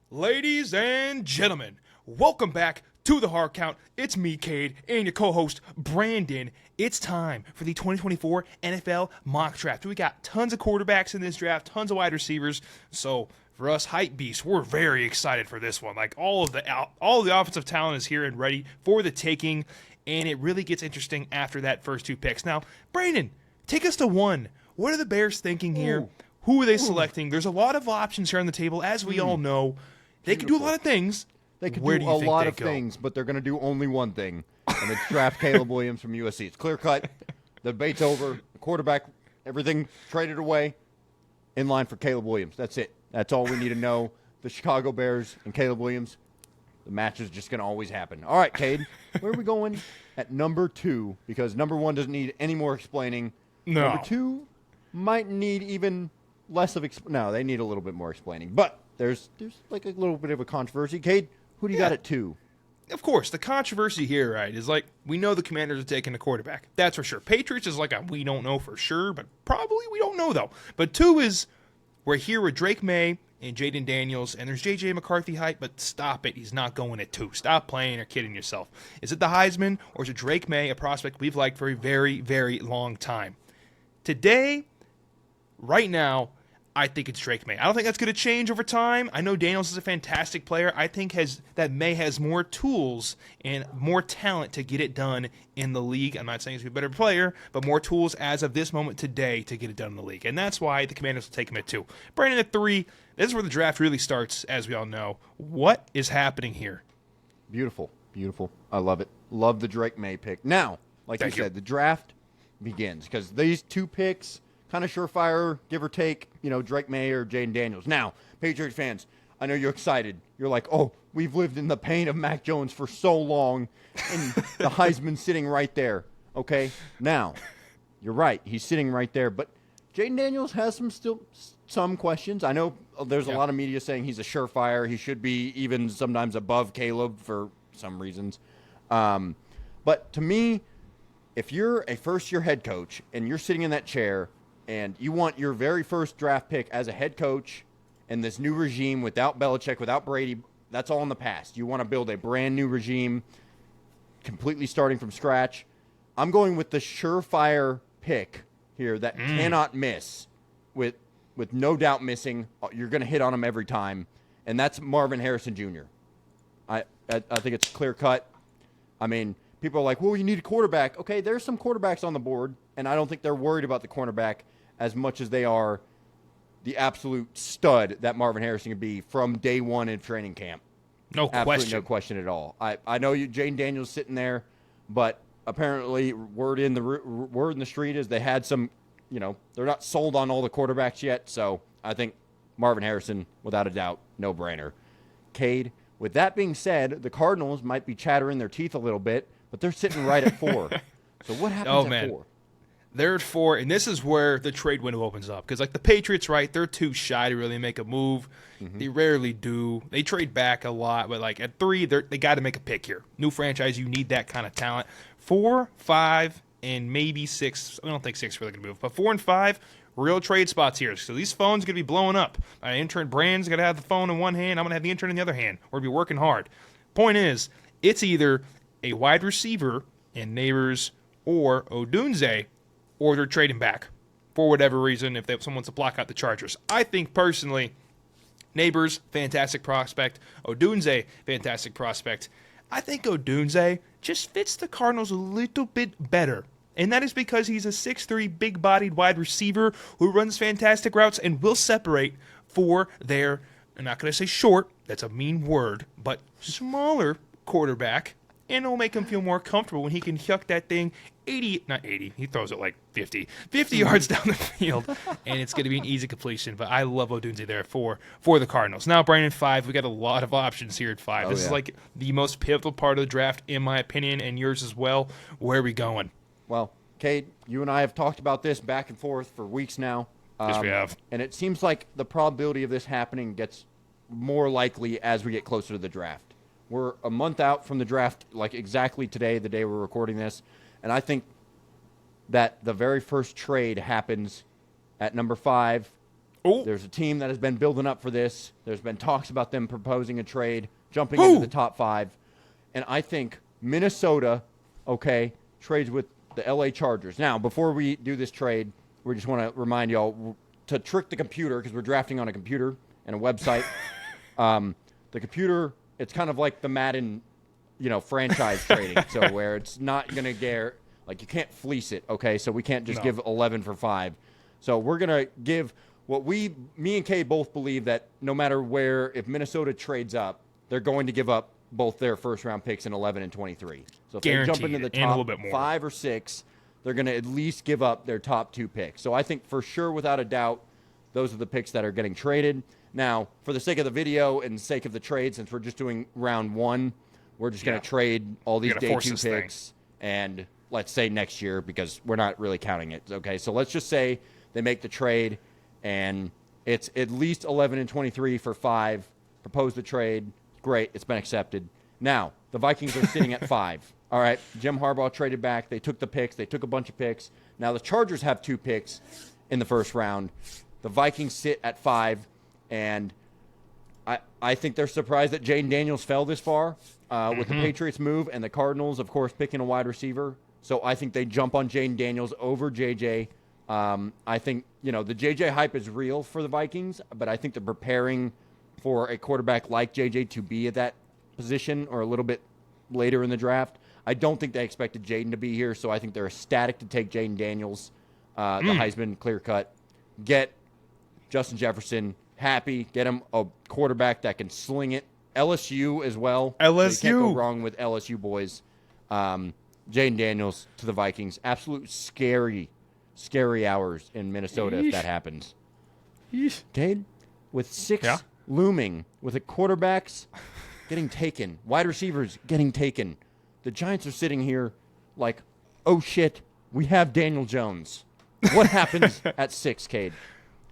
Ladies and gentlemen, welcome back to the Hard Count. It's me, Cade, and your co-host, Brandon. It's time for the 2024 NFL Mock Draft. We got tons of quarterbacks in this draft, tons of wide receivers. So for us hype beasts, we're very excited for this one. Like all of the offensive talent is here and ready for the taking, and it really gets interesting after that first two picks. Now, Brandon, take us to one. What are the Bears thinking here? Ooh. Who are they selecting? There's a lot of options here on the table, as we all know. They can do a lot of things. They can Where do do you a think lot they of go? things, but they're going to do only one thing, and it's draft Caleb Williams from USC. It's clear cut. The debate's over. The quarterback, everything traded away, in line for Caleb Williams. That's it. That's all we need to know. The Chicago Bears and Caleb Williams, the match is just going to always happen. All right, Cade, where are we going at number 2? Because number 1 doesn't need any more explaining. No. Number 2 might need even less of no, they need a little bit more explaining. But there's like a little bit of a controversy. Cade, who do you got at 2? Of course, the controversy here, right, is like we know the Commanders are taking a quarterback. That's for sure. Patriots is like a we don't know for sure, but probably we don't know though. But 2 is we're here with Drake May and Jaden Daniels, and there's J.J. McCarthy hype, but stop it. He's not going at 2. Stop playing or kidding yourself. Is it the Heisman or is it Drake May, a prospect we've liked for a very, very long time? Today, right now, I think it's Drake May. I don't think that's going to change over time. I know Daniels is a fantastic player. I think that May has more tools and more talent to get it done in the league. I'm not saying he's a better player, but more tools as of this moment today to get it done in the league. And that's why the Commanders will take him at 2. Brandon at 3. This is where the draft really starts, as we all know. What is happening here? Beautiful. Beautiful. I love it. Love the Drake May pick. Now, like Thank you said, the draft begins because these 2 picks, kind of surefire, give or take, Drake May or Jaden Daniels. Now, Patriots fans, I know you're excited. You're like, oh, we've lived in the pain of Mac Jones for so long, and the Heisman sitting right there. Okay, now, you're right. He's sitting right there, but Jaden Daniels has some questions. I know there's a lot of media saying he's a surefire. He should be even sometimes above Caleb for some reasons. But to me, if you're a first-year head coach and you're sitting in that chair and you want your very first draft pick as a head coach in this new regime without Belichick, without Brady, that's all in the past. You want to build a brand-new regime completely starting from scratch. I'm going with the surefire pick here that cannot miss with no doubt missing. You're going to hit on him every time, and that's Marvin Harrison Jr. I think it's clear-cut. I mean, people are like, well, you need a quarterback. Okay, there's some quarterbacks on the board, and I don't think they're worried about the cornerback as much as they are the absolute stud that Marvin Harrison can be from day one in training camp. No question. No question at all. I know Jaden Daniels sitting there, but apparently word in the street is they had some, they're not sold on all the quarterbacks yet. So I think Marvin Harrison, without a doubt, no brainer. Cade, with that being said, the Cardinals might be chattering their teeth a little bit, but they're sitting right at 4. So what happens at 4? They're at 4, and this is where the trade window opens up. Because, like, the Patriots, right, they're too shy to really make a move. Mm-hmm. They rarely do. They trade back a lot, but, like, at 3, they got to make a pick here. New franchise, you need that kind of talent. 4, 5, and maybe 6. I don't think 6 is really going to move. But 4 and 5, real trade spots here. So these phones are going to be blowing up. My intern Brand's going to have the phone in one hand. I'm going to have the intern in the other hand. We're going to be working hard. Point is, it's either a wide receiver in Neighbors or Odunze, or they're trading back for whatever reason if someone wants to block out the Chargers. I think personally, Neighbors, fantastic prospect. Odunze, fantastic prospect. I think Odunze just fits the Cardinals a little bit better. And that is because he's a 6'3", big-bodied wide receiver who runs fantastic routes and will separate for their, I'm not going to say short, that's a mean word, but smaller quarterback. And it'll make him feel more comfortable when he can chuck that thing 80, not 80, he throws it like 50 yards down the field, and it's going to be an easy completion. But I love Odunze there for the Cardinals. Now, Brandon, 5, we got a lot of options here at 5. This is like the most pivotal part of the draft, in my opinion, and yours as well. Where are we going? Well, Cade, you and I have talked about this back and forth for weeks now. Yes, we have. And it seems like the probability of this happening gets more likely as we get closer to the draft. We're a month out from the draft, like exactly today, the day we're recording this. And I think that the very first trade happens at number 5 Oh. There's a team that has been building up for this. There's been talks about them proposing a trade, jumping into the top 5. And I think Minnesota, trades with the LA Chargers. Now, before we do this trade, we just want to remind y'all to trick the computer, because we're drafting on a computer and a website. The computer, it's kind of like the Madden, franchise trading. So where it's not going to get, like, you can't fleece it, okay? So we can't just give 11 for 5. So we're going to give what me and Kay both believe that no matter where, if Minnesota trades up, they're going to give up both their first-round picks in 11 and 23. So if Guaranteed, they jump into the and a little top bit more. 5 or 6, they're going to at least give up their top 2 picks. So I think for sure, without a doubt, those are the picks that are getting traded. Now, for the sake of the video and the sake of the trade, since we're just doing round 1, we're just going to trade all these day 2 picks and let's say next year, because we're not really counting it. Okay, so let's just say they make the trade and it's at least 11 and 23 for 5. Propose the trade. Great, it's been accepted. Now, the Vikings are sitting at 5. All right, Jim Harbaugh traded back. They took the picks. They took a bunch of picks. Now the Chargers have 2 picks in the first round. The Vikings sit at 5, and I think they're surprised that Jaden Daniels fell this far with the Patriots move and the Cardinals, of course, picking a wide receiver. So I think they jump on Jaden Daniels over JJ. I think, the JJ hype is real for the Vikings, but I think they're preparing for a quarterback like JJ to be at that position or a little bit later in the draft. I don't think they expected Jaden to be here, so I think they're ecstatic to take Jaden Daniels, the Heisman clear-cut, get Justin Jefferson happy, get him a quarterback that can sling it. LSU as well. LSU. So you can't go wrong with LSU boys. Jaden Daniels to the Vikings. Absolute scary hours in Minnesota if that happens. Cade, with 6 looming, with the quarterbacks getting taken, wide receivers getting taken, the Giants are sitting here like, oh shit, we have Daniel Jones. What happens at 6, Cade?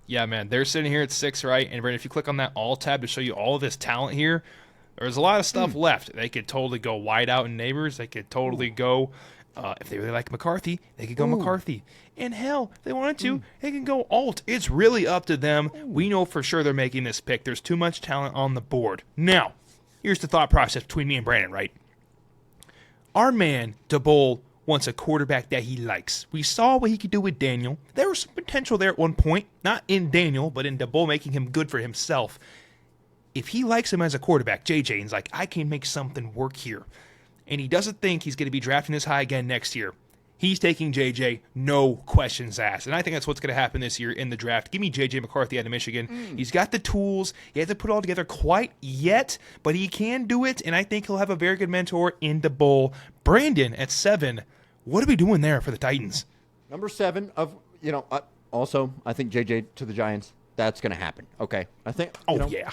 Yeah, man, they're sitting here at 6, right? And Brandon, if you click on that all tab to show you all of this talent here, there's a lot of stuff left. They could totally go wide out in neighbors. They could totally go, if they really like McCarthy, they could go McCarthy. And hell, if they wanted to, they can go alt. It's really up to them. We know for sure they're making this pick. There's too much talent on the board. Now, here's the thought process between me and Brandon, right? Our man, DeBoll, wants a quarterback that he likes. We saw what he could do with Daniel. There was some potential there at one point, not in Daniel, but in DeBoll making him good for himself. If he likes him as a quarterback, JJ, and's like, I can make something work here, and he doesn't think he's going to be drafting this high again next year, he's taking JJ, no questions asked. And I think that's what's going to happen this year in the draft. Give me JJ McCarthy out of Michigan. He's got the tools. He hasn't put it all together quite yet, but he can do it, and I think he'll have a very good mentor in DeBoll. Brandon at 7. What are we doing there for the Titans? Number 7 of, also, I think JJ to the Giants. That's going to happen, okay? I think,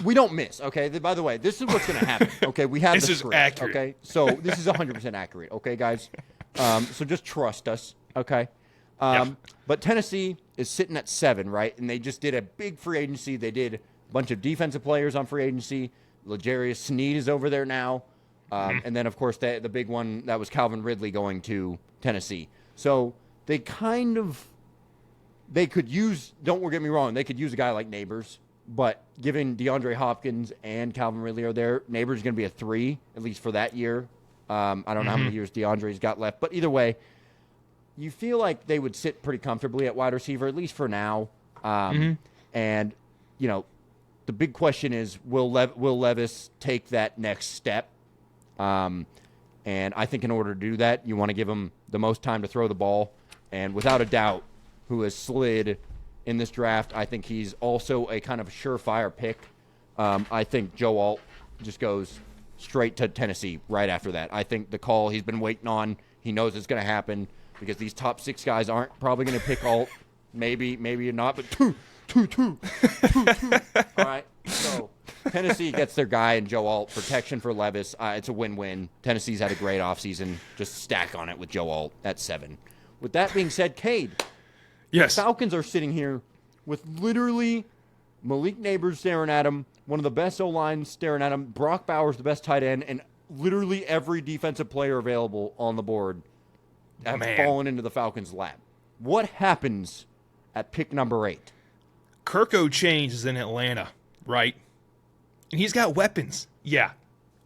we don't miss, okay? By the way, this is what's going to happen, okay? We have this the is script, accurate. okay? So this is 100% accurate, okay, guys? So just trust us, okay? But Tennessee is sitting at 7, right? And they just did a big free agency. They did a bunch of defensive players on free agency. L'Jarius Sneed is over there now. And then, of course, the big one, that was Calvin Ridley going to Tennessee. So they could use, don't get me wrong, they could use a guy like Neighbors, but given DeAndre Hopkins and Calvin Ridley are there, Neighbors is going to be a 3, at least for that year. I don't know how many years DeAndre's got left, but either way, you feel like they would sit pretty comfortably at wide receiver, at least for now. And, the big question is, will Levis take that next step? And I think in order to do that, you want to give him the most time to throw the ball. And without a doubt, who has slid in this draft, I think he's also a kind of surefire pick. I think Joe Alt just goes straight to Tennessee right after that. I think the call he's been waiting on, he knows it's going to happen because these top 6 guys aren't probably going to pick Alt. Maybe not, but two. All right, so Tennessee gets their guy in Joe Alt. Protection for Levis. It's a win-win. Tennessee's had a great offseason. Just stack on it with Joe Alt at 7. With that being said, Cade, yes, the Falcons are sitting here with literally Malik Neighbors staring at him, one of the best O-lines staring at him, Brock Bowers, the best tight end, and literally every defensive player available on the board have fallen into the Falcons' lap. What happens at pick number 8? Kirko Chains is in Atlanta, right? And he's got weapons. Yeah.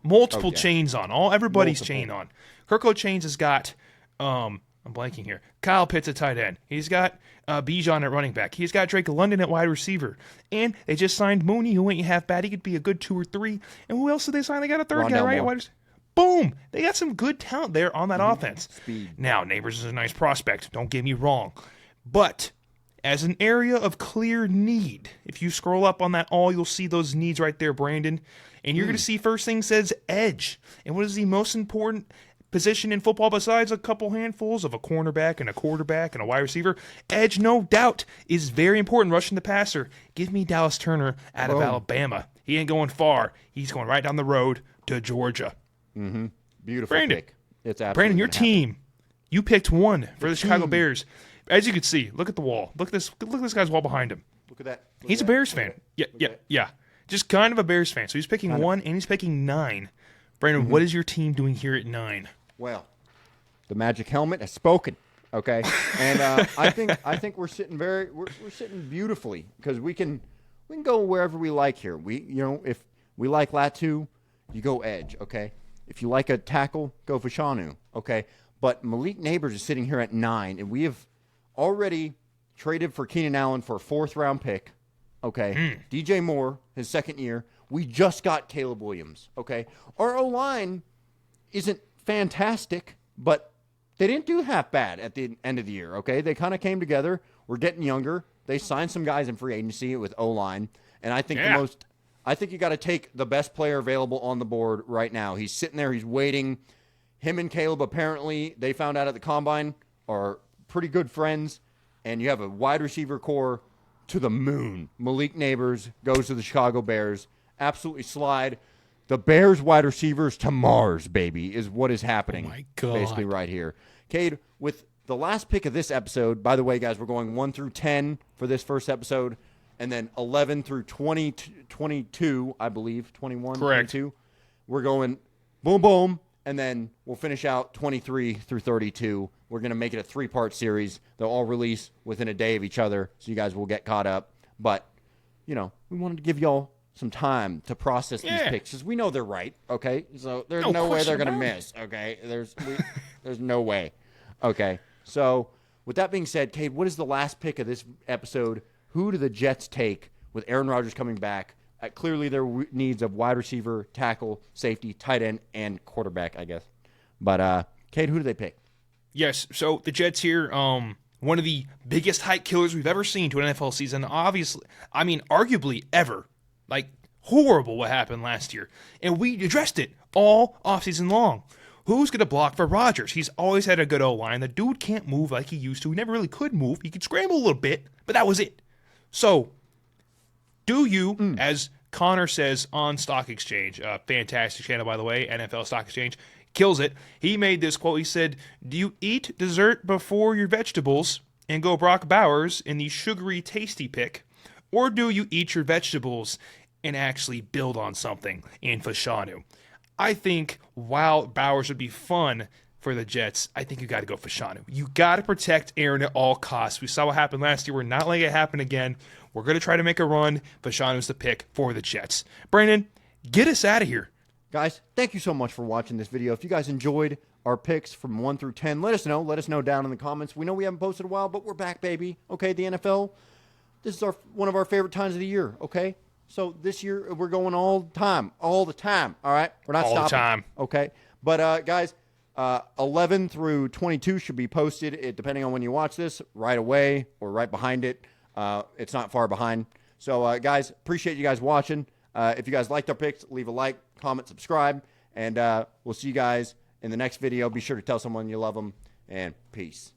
Multiple chains on. Everybody's chain on. Kirko Chains has got, I'm blanking here, Kyle Pitts at tight end. He's got Bijan at running back. He's got Drake London at wide receiver. And they just signed Mooney, who ain't half bad. He could be a good 2 or 3. And who else did they sign? They got a third guy, right? At wide receiver. Boom! They got some good talent there on that offense. Speed. Now, Neighbors is a nice prospect. Don't get me wrong. But as an area of clear need, if you scroll up on that you'll see those needs right there, Brandon. And you're going to see first thing says edge. And what is the most important position in football besides a couple handfuls of a cornerback and a quarterback and a wide receiver? Edge, no doubt, is very important. Rushing the passer. Give me Dallas Turner out of Alabama. He ain't going far. He's going right down the road to Georgia. Mm-hmm. Beautiful Brandon, pick. It's absolutely Brandon, your team, you picked one for the Chicago team. Bears. As you can see, look at the wall. Look at this guy's wall behind him. Look at that. He's a Bears fan. Yeah. Just kind of a Bears fan. So he's picking 1 and he's picking 9. Brandon, what is your team doing here at 9? Well, the magic helmet has spoken. Okay, and I think we're sitting we're sitting beautifully because we can go wherever we like here. If we like Latu, you go edge. Okay. If you like a tackle, go Fashanu, okay? But Malik Neighbors is sitting here at 9, and we have already traded for Keenan Allen for a 4th-round pick, okay? DJ Moore, his 2nd year. We just got Caleb Williams, okay? Our O-line isn't fantastic, but they didn't do half bad at the end of the year, okay? They kind of came together. We're getting younger. They signed some guys in free agency with O-line, and I think I think you got to take the best player available on the board right now. He's sitting there. He's waiting. Him and Caleb, apparently, they found out at the Combine, are pretty good friends. And you have a wide receiver core to the moon. Malik Neighbors goes to the Chicago Bears. Absolutely slide. The Bears wide receivers to Mars, baby, is what is happening. Oh, my God. Basically right here. Cade, with the last pick of this episode, by the way, guys, we're going 1 through 10 for this first episode. And then 11 through 22, I believe, 21, correct. 22. We're going boom, boom, and then we'll finish out 23 through 32. We're going to make it a 3-part series. They'll all release within a day of each other, so you guys will get caught up. But, we wanted to give y'all some time to process these picks, because we know they're right, okay? So there's no way they're going to miss, okay? There's no way. Okay, so with that being said, Cade, what is the last pick of this episode? Who do the Jets take with Aaron Rodgers coming back? Clearly, their needs of wide receiver, tackle, safety, tight end, and quarterback, I guess. But, Cade, who do they pick? Yes, so the Jets here, one of the biggest hype killers we've ever seen to an NFL season. Obviously, arguably ever. Like, horrible what happened last year. And we addressed it all offseason long. Who's going to block for Rodgers? He's always had a good O-line. The dude can't move like he used to. He never really could move. He could scramble a little bit, but that was it. So, do you, as Connor says on Stock Exchange, fantastic channel, by the way, NFL Stock Exchange, kills it. He made this quote. He said, do you eat dessert before your vegetables and go Brock Bowers in the sugary tasty pick? Or do you eat your vegetables and actually build on something in Fashanu? I think while Bowers would be fun for the Jets, I think you got to go Fashanu. You got to protect Aaron at all costs. We saw what happened last year. We're not letting it happen again. We're going to try to make a run. Fashanu's the pick for the Jets. Brandon, get us out of here. Guys, thank you so much for watching this video. If you guys enjoyed our picks from 1 through 10, let us know. Let us know down in the comments. We know we haven't posted in a while, but we're back, baby. Okay, the NFL, this is one of our favorite times of the year, okay? So this year, we're going all the time, all right? We're not stopping. All the time. Okay? But, guys, 11 through 22 should be posted, depending on when you watch this, right away or right behind it. It's not far behind. So, guys, appreciate you guys watching. If you guys liked our picks, leave a like, comment, subscribe, and we'll see you guys in the next video. Be sure to tell someone you love them, and peace.